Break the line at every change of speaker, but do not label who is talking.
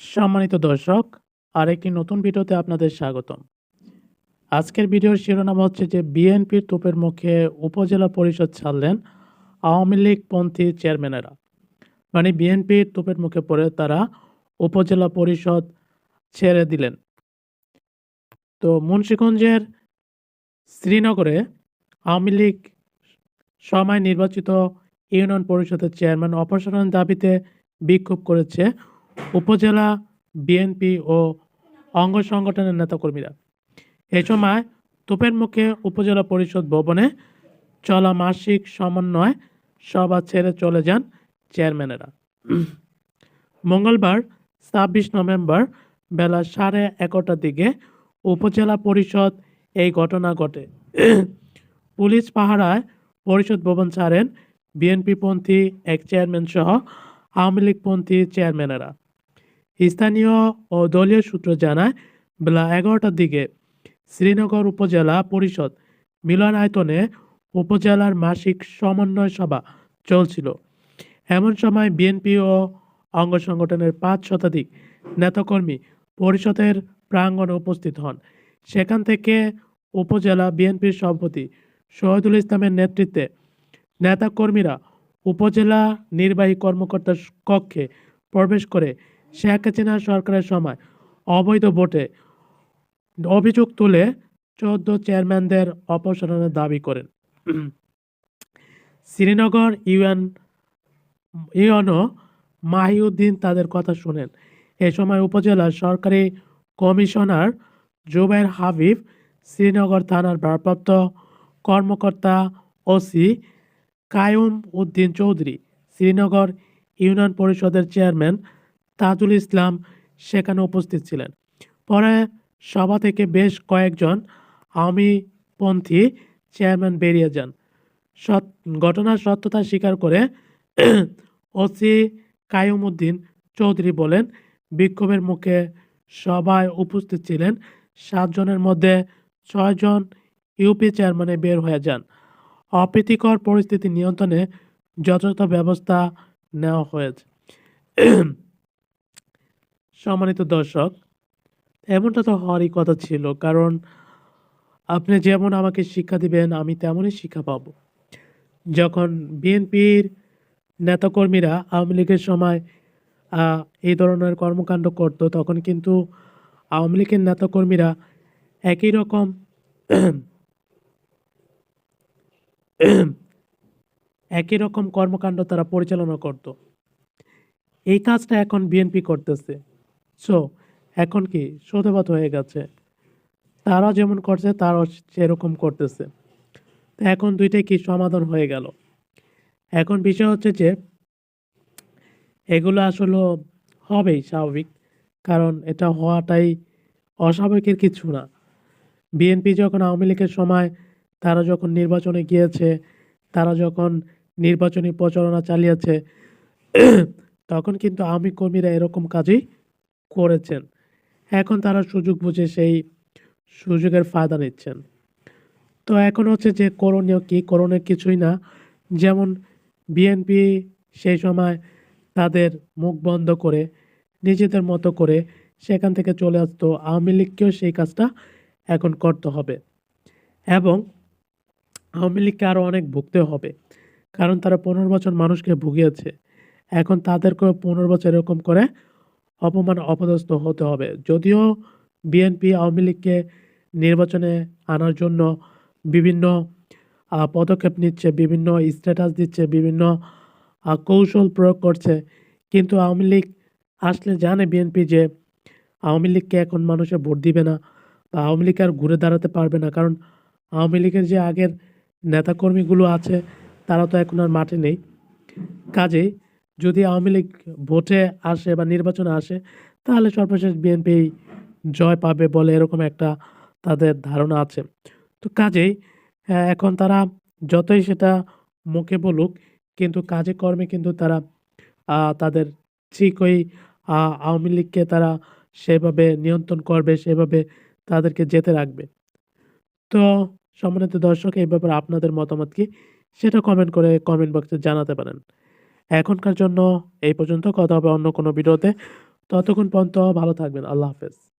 সম্মানিত দর্শক, আরেকটি নতুন ভিডিওতে আপনাদের স্বাগতম। আজকের ভিডিওর শিরোনাম হচ্ছে যে বিএনপির তোপের মুখে উপজেলা পরিষদ ছাড়লেন আওয়ামী লীগপন্থী চেয়ারম্যানেরা। মানে বিএনপির তোপের মুখে পড়ে তারা উপজেলা পরিষদ ছেড়ে দিলেন। তো মুন্সিগঞ্জের শ্রীনগরে আওয়ামী লীগ সময় নির্বাচিত ইউনিয়ন পরিষদের চেয়ারম্যান অপসারণের দাবিতে বিক্ষোভ করেছে উপজেলা বিএনপি ও অঙ্গ সংগঠনের নেতাকর্মীরা। এ সময় তোপের মুখে উপজেলা পরিষদ ভবনে চলা মাসিক সমন্বয় সভা ছেড়ে চলে যান চেয়ারম্যানেরা। মঙ্গলবার ২৬ নভেম্বর বেলা 11:30টার দিকে উপজেলা পরিষদ এই ঘটনা ঘটে। পুলিশ পাহারায় পরিষদ ভবন ছাড়েন বিএনপিপন্থী এক চেয়ারম্যান সহ আওয়ামী লীগপন্থী চেয়ারম্যানেরা। স্থানীয় ও দলীয় সূত্র জানায়, বেলা 11টার দিকে শ্রীনগর উপজেলা পরিষদ মিলনায়তনে উপজেলার মাসিক সমন্বয় সভা চলছিল। এমন সময় বিএনপি ও অঙ্গ সংগঠনের ৫ শতাধিক নেতাকর্মী পরিষদের প্রাঙ্গণে উপস্থিত হন। সেখান থেকে উপজেলা বিএনপির সভাপতি শহীদুল ইসলামের নেতৃত্বে নেতাকর্মীরা উপজেলা নির্বাহী কর্মকর্তার কক্ষে প্রবেশ করে শেখ হাসিনা সরকারের সময় অবৈধ ভোটে অভিযোগ তুলে ১৪ চেয়ারম্যানদের অপসারণের দাবি করেন। শ্রীনগর ইউএনও মাহিউদ্দিন তাদের কথা শোনেন। এ সময় উপজেলার সরকারি কমিশনার জুবায়ের হাবিব, শ্রীনগর থানার ভারপ্রাপ্ত কর্মকর্তা ওসি কায়ুম উদ্দিন চৌধুরী, শ্রীনগর ইউনিয়ন পরিষদের চেয়ারম্যান তাজুল ইসলাম সেখানে উপস্থিত ছিলেন। পরে সভা থেকে বেশ কয়েকজন আওয়ামীপন্থী চেয়ারম্যান বেরিয়ে যান। ঘটনার সত্যতা স্বীকার করে ওসি কায়ুম উদ্দিন চৌধুরী বলেন, বিক্ষোভের মুখে সভায় উপস্থিত ছিলেন ৭ জনের মধ্যে ৬ জন ইউপি চেয়ারম্যানে বের হয়ে যান। অপ্রীতিকর পরিস্থিতি নিয়ন্ত্রণে যথাযথ ব্যবস্থা নেওয়া হয়েছে। সম্মানিত দর্শক, এমনটা তো হওয়ারই কথা ছিল, কারণ আপনি যেমন আমাকে শিক্ষা দিবেন আমি তেমনই শিক্ষা পাব। যখন বিএনপির নেতাকর্মীরা আওয়ামী লীগের সময় এই ধরনের কর্মকাণ্ড করত, তখন কিন্তু আওয়ামী লীগের নেতাকর্মীরা একই রকম একই রকম কর্মকাণ্ড তারা পরিচালনা করত। এই কাজটা এখন বিএনপি করতেছে। সো এখন কি শোধবাদ হয়ে গেছে, তারা যেমন করছে তারাও সেরকম করতেছে। তো এখন দুইটাই কি সমাধান হয়ে গেল। এখন বিষয় হচ্ছে যে এগুলো আসলে হবেই স্বাভাবিক, কারণ এটা হওয়াটাই অস্বাভাবিকের কিছু না। বিএনপি যখন আওয়ামী লীগের সময় তারা যখন নির্বাচনে গিয়েছে, তারা যখন নির্বাচনী প্রচারণা চালিয়েছে, তখন কিন্তু আওয়ামী কর্মীরা এরকম কাজই করেছেন। এখন তারা সুযোগ বুঝে সেই সুযোগের ফায়দা নিচ্ছেন। তো এখন হচ্ছে যে করণীয় কি? করণীয় কিছুই না। যেমন বিএনপি সেই সময় তাদের মুখ বন্ধ করে নিজেদের মতো করে সেখান থেকে চলে আসতো, আওয়ামী লীগকেও সেই কাজটা এখন করতে হবে এবং আওয়ামী লীগকে আরও অনেক ভুগতে হবে, কারণ তারা ১৫ বছর মানুষকে ভুগিয়েছে। এখন তাদেরকেও ১৫ বছর এরকম করে অপমান অপদস্থ হতে হবে। যদিও বিএনপি আওয়ামী লীগকে নির্বাচনে আনার জন্য বিভিন্ন পদক্ষেপ নিচ্ছে, বিভিন্ন স্ট্যাটাস দিচ্ছে, বিভিন্ন কৌশল প্রয়োগ করছে, কিন্তু আওয়ামী লীগ আসলে জানে বিএনপি যে আওয়ামী লীগকে এখন মানুষে ভোট দিবে না বা আওয়ামী লীগ আর ঘুরে দাঁড়াতে পারবে না, কারণ আওয়ামী লীগের যে আগের নেতাকর্মীগুলো আছে তারা তো এখন আর মাঠে নেই। কাজেই যদি আওয়ামী লীগ ভোটে আসে বা নির্বাচনে আসে, তাহলে সর্বশেষ বিএনপি জয় পাবে বলে এরকম একটা তাদের ধারণা আছে। তো কাজেই এখন তারা যতই সেটা মুখে বলুক, কিন্তু কাজে কর্মে কিন্তু তারা তাদের ঠিকই আওয়ামী লীগকে তারা সেভাবে নিয়ন্ত্রণ করবে, সেভাবে তাদেরকে যেতে রাখবে। তো সম্মানিত দর্শক, এই ব্যাপারে আপনাদের মতামত কি সেটা কমেন্ট করে কমেন্ট বক্সে জানাতে পারেন। এখনকার জন্য এই পর্যন্ত, কথা হবে অন্য কোনো ভিডিওতে। ততক্ষণ পর্যন্ত ভালো থাকবেন। আল্লাহ হাফেজ।